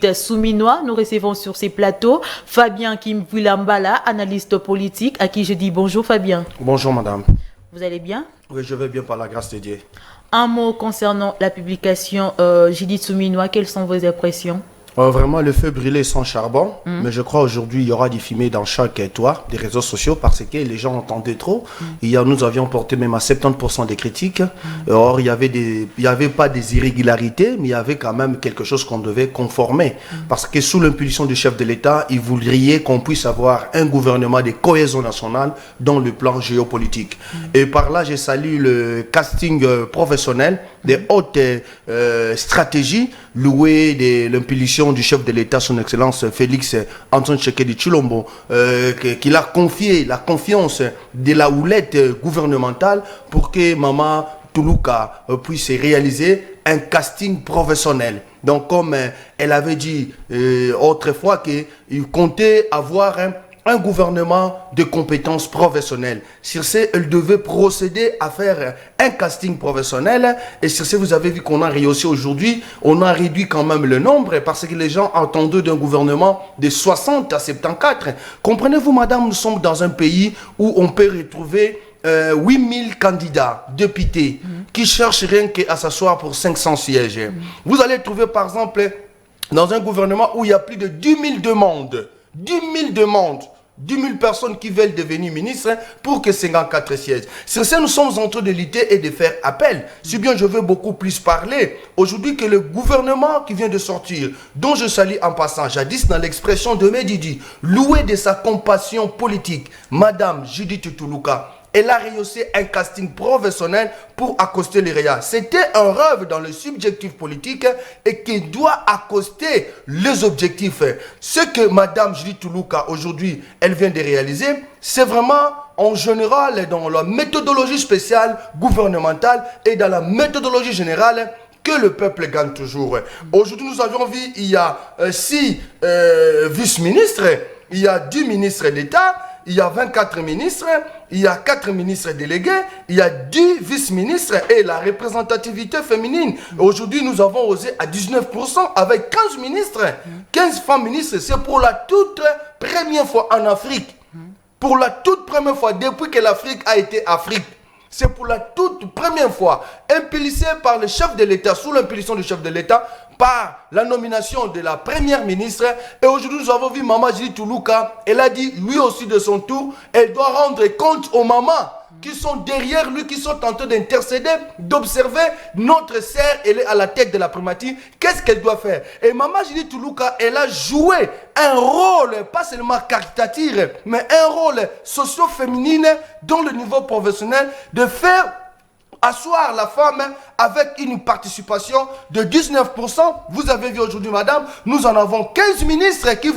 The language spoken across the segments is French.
Judith Souminois. Nous recevons sur ces plateaux Fabien Kimbulambala, analyste politique, à qui je dis bonjour Fabien. Bonjour madame. Vous allez bien? Oui, je vais bien par la grâce de Dieu. Un mot concernant la publication Judith Souminois, quelles sont vos impressions? Vraiment, le feu brûlait sans charbon, mais je crois aujourd'hui il y aura du fumée dans chaque toit des réseaux sociaux parce que les gens entendaient trop. Nous avions porté même à 70% des critiques. Or, il y avait pas des irrégularités, mais il y avait quand même quelque chose qu'on devait conformer. Parce que sous l'impulsion du chef de l'État, il voudrait qu'on puisse avoir un gouvernement de cohésion nationale dans le plan géopolitique. Et par là, je salue le casting professionnel des hautes stratégies louées de l'impulsion du chef de l'État, son Excellence Félix Antoine Tshisekedi Tshilombo, qu'il a confié la confiance de la houlette gouvernementale pour que Maman Toulouka puisse réaliser un casting professionnel. Donc comme elle avait dit autrefois qu'il comptait avoir un gouvernement de compétences professionnelles. Sur ce, elle devait procéder à faire un casting professionnel. Et sur ce, vous avez vu qu'on a réussi aujourd'hui. On a réduit quand même le nombre parce que les gens attendaient d'un gouvernement de 60 à 74. Comprenez-vous, madame, nous sommes dans un pays où on peut retrouver 8000 candidats, députés, qui cherchent rien qu'à s'asseoir pour 500 sièges. Vous allez trouver, par exemple, dans un gouvernement où il y a plus de 10 000 demandes. 10 000 demandes, 10 000 personnes qui veulent devenir ministres pour que 54 sièges. Sur ça, nous sommes en train de lutter et de faire appel. Si bien je veux beaucoup plus parler aujourd'hui que le gouvernement qui vient de sortir, dont je salue en passant, jadis dans l'expression de Medidi, loué de sa compassion politique, Madame Judith Toulouka, elle a réussi un casting professionnel pour accoster les réas. C'était un rêve dans le subjectif politique et qui doit accoster les objectifs. Ce que Madame Judith Toulouka aujourd'hui, elle vient de réaliser, c'est vraiment en général dans la méthodologie spéciale gouvernementale et dans la méthodologie générale que le peuple gagne toujours. Aujourd'hui, nous avions vu, il y a 6 vice-ministres, il y a 10 ministres d'État, il y a 24 ministres, il y a 4 ministres délégués, il y a 10 vice-ministres et la représentativité féminine. Aujourd'hui, nous avons osé à 19% avec 15 ministres. 15 femmes ministres, c'est pour la toute première fois en Afrique. Pour la toute première fois depuis que l'Afrique a été Afrique. C'est pour la toute première fois, impulsé par le chef de l'État, sous l'impulsion du chef de l'État, par la nomination de la première ministre. Et aujourd'hui, nous avons vu Maman Judith Toulouka. Elle a dit, lui aussi de son tour, elle doit rendre compte aux mamans qui sont derrière lui, qui sont en train d'intercéder, d'observer notre sœur, elle est à la tête de la primature. Qu'est-ce qu'elle doit faire? Et Maman Judith Toulouka, elle a joué un rôle, pas seulement caritatif, mais un rôle socio-féminin dans le niveau professionnel, de faire asseoir la femme avec une participation de 19%. Vous avez vu aujourd'hui, madame, nous en avons 15 ministres qui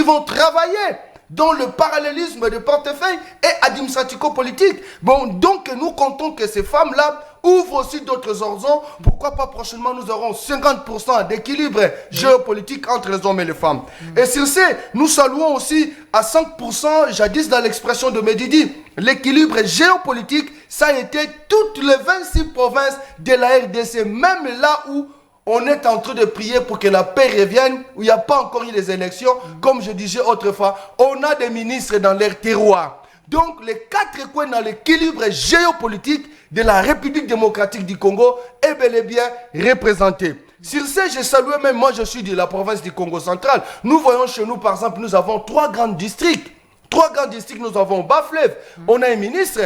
vont travailler dans le parallélisme de portefeuille et administratico-politique. Bon, donc nous comptons que ces femmes-là ouvrent aussi d'autres horizons. Pourquoi pas prochainement nous aurons 50% d'équilibre géopolitique entre les hommes et les femmes. Et sur ce, nous saluons aussi à 5%, jadis dans l'expression de Medidi, l'équilibre géopolitique, ça a été toutes les 26 provinces de la RDC, même là où on est en train de prier pour que la paix revienne, où il n'y a pas encore eu les élections. Comme je disais autrefois, on a des ministres dans leur terroir. Donc les 4 coins dans l'équilibre géopolitique de la République démocratique du Congo est bel et bien représenté. Sur ce, je salue même, moi je suis de la province du Congo central. Nous voyons chez nous, par exemple, nous avons 3 grands districts. 3 grands districts, nous avons Bas-Fleuve, on a un ministre,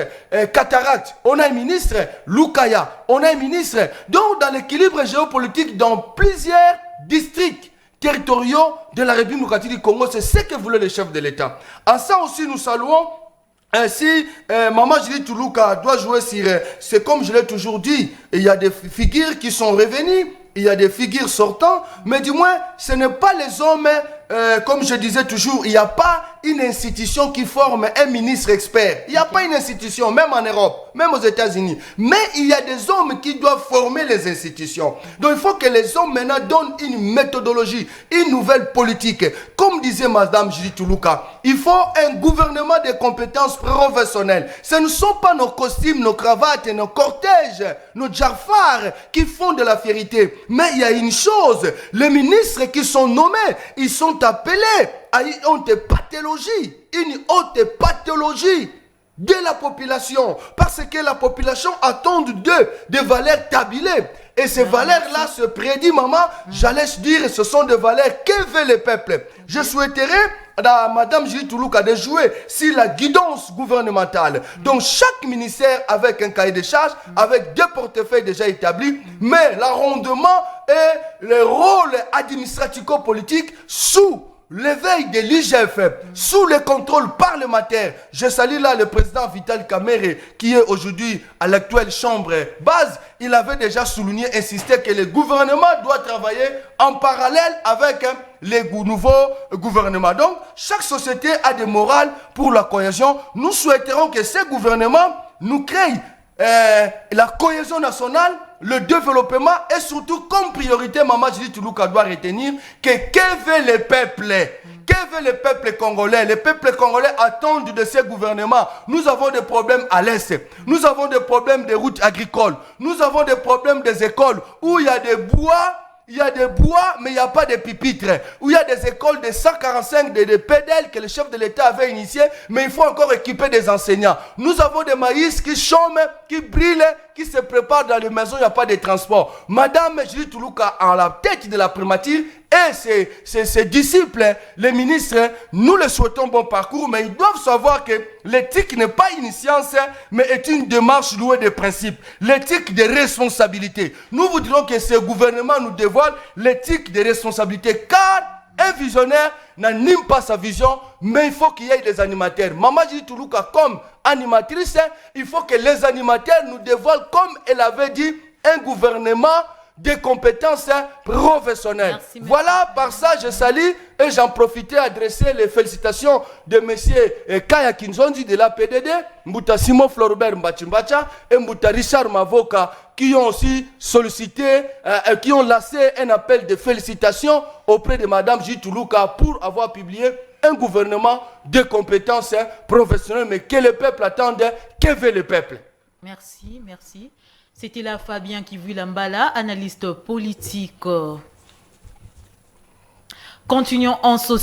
Cataract, on a un ministre, Lukaya, on a un ministre. Donc, dans l'équilibre géopolitique, dans plusieurs districts territoriaux de la République démocratique du Congo, c'est ce que voulait le chef de l'État. En ça aussi, nous saluons. Ainsi, Maman Judith Toulouka doit jouer sur, c'est comme je l'ai toujours dit, il y a des figures qui sont revenues, il y a des figures sortant, mais du moins, ce n'est pas les hommes, comme je disais toujours, il n'y a pas une institution qui forme un ministre expert. Il n'y a pas une institution, même en Europe. même aux États-Unis. Mais il y a des hommes qui doivent former les institutions. Donc il faut que les hommes maintenant donnent une méthodologie, une nouvelle politique. Comme disait Madame Julie Toulouka, il faut un gouvernement de compétences professionnelles. Ce ne sont pas nos costumes, nos cravates, nos cortèges, nos djafars qui font de la fierté. Mais il y a une chose, les ministres qui sont nommés, ils sont appelés à une haute pathologie, de la population, parce que la population attend d'eux des valeurs tablées. Et ces valeurs-là se prédit, maman, j'allais dire, ce sont des valeurs que veut le peuple. Je souhaiterais à Madame Julie Toulouka de jouer sur la guidance gouvernementale. Donc chaque ministère avec un cahier de charges, avec deux portefeuilles déjà établis, mais l'arrondement et le rôle administratico-politique sous l'éveil de l'IGF, sous le contrôle parlementaire. Je salue là le président Vital Kamerhe, qui est aujourd'hui à l'actuelle chambre base. Il avait déjà souligné, insisté que le gouvernement doit travailler en parallèle avec les nouveaux gouvernements. Donc, chaque société a des morales pour la cohésion. Nous souhaiterons que ces gouvernements nous créent la cohésion nationale, le développement et surtout comme priorité, Maman Julie Toulouka doit retenir que veut le peuple? Que veut le peuple congolais? Le peuple congolais attend de ces gouvernements. Nous avons des problèmes à l'Est. Nous avons des problèmes de routes agricoles. Nous avons des problèmes des écoles où il y a des bois. Il y a des bois, mais il n'y a pas de pupitres. Où il y a des écoles de 145, de pédales que le chef de l'État avait initié, mais il faut encore équiper des enseignants. Nous avons des maïs qui chôment, qui brillent, qui se préparent dans les maisons, il n'y a pas de transport. Madame Julie Toulouka, en la tête de la primature, et ses disciples, les ministres, nous les souhaitons bon parcours, mais ils doivent savoir que l'éthique n'est pas une science, mais est une démarche louée de principes. L'éthique de responsabilité. Nous vous dirons que ce gouvernement nous dévoile l'éthique de responsabilité, car un visionnaire n'anime pas sa vision, mais il faut qu'il y ait des animateurs. Maman Julie Toulouka, comme animatrice, il faut que les animateurs nous dévoilent, comme elle avait dit, un gouvernement des compétences professionnelles. Merci, voilà, par ça, je salue et j'en profitais à adresser les félicitations de monsieur Kaya Kinzondi de la PDD, Mbouta Simon Floribert Mbachimbacha et Mbouta Richard Mavoka, qui ont aussi sollicité, qui ont lancé un appel de félicitations auprès de Madame Julie Toulouka pour avoir publié un gouvernement de compétences professionnelles, mais que le peuple attend, que veut le peuple? Merci, merci. C'était là Fabien Kivuilambala, analyste politique. Continuons en société.